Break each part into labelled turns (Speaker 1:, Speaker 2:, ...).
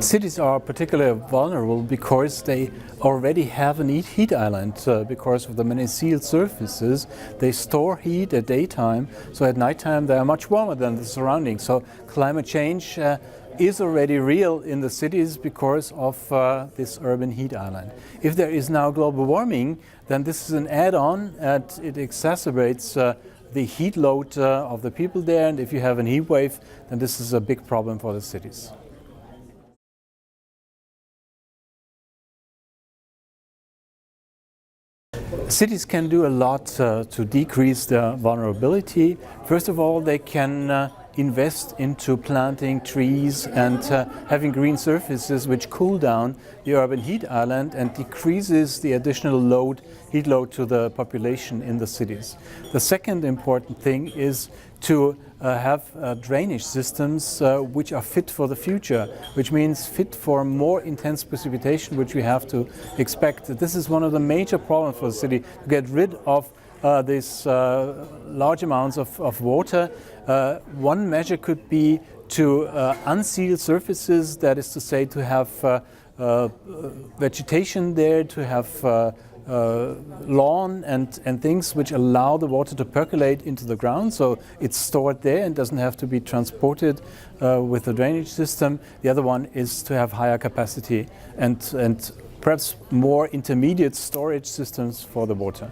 Speaker 1: Cities are particularly vulnerable because they already have a heat island because of the many sealed surfaces. They store heat at daytime, so at nighttime they are much warmer than the surroundings. So climate change is already real in the cities because of this urban heat island. If there is now global warming, then this is an add-on and it exacerbates the heat load of the people there, and if you have a heat wave, then this is a big problem for the cities. Cities can do a lot to decrease their vulnerability. First of all, they can invest into planting trees and having green surfaces which cool down the urban heat island and decreases the additional heat load to the population in the cities. The second important thing is to have drainage systems which are fit for the future, which means fit for more intense precipitation, which we have to expect. This is one of the major problems for the city, to get rid of these large amounts of water. One measure could be to unseal surfaces, that is to say, to have vegetation there, to have lawn and things which allow the water to percolate into the ground, so it's stored there and doesn't have to be transported with the drainage system. The other one is to have higher capacity and perhaps more intermediate storage systems for the water.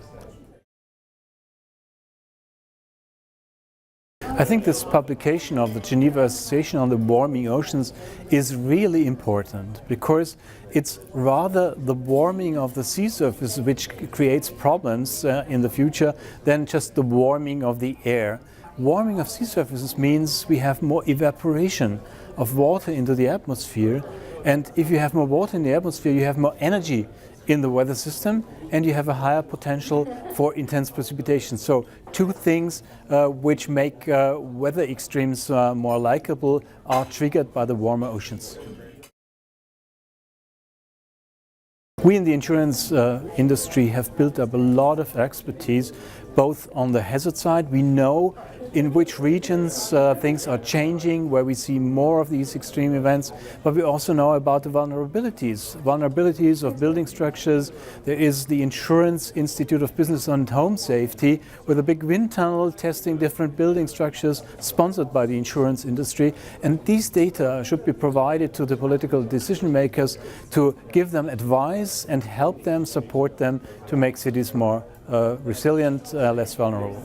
Speaker 1: I think this publication of the Geneva Association on the warming oceans is really important because it's rather the warming of the sea surface which creates problems in the future than just the warming of the air. Warming of sea surfaces means we have more evaporation of water into the atmosphere, and if you have more water in the atmosphere, you have more energy in the weather system and you have a higher potential for intense precipitation. So two things which make weather extremes more likable are triggered by the warmer oceans. We in the insurance industry have built up a lot of expertise, both on the hazard side. We know in which regions things are changing, where we see more of these extreme events, but we also know about the vulnerabilities of building structures. There is the Insurance Institute of Business and Home Safety with a big wind tunnel testing different building structures sponsored by the insurance industry, and these data should be provided to the political decision makers to give them advice and help them, support them to make cities more resilient, less vulnerable.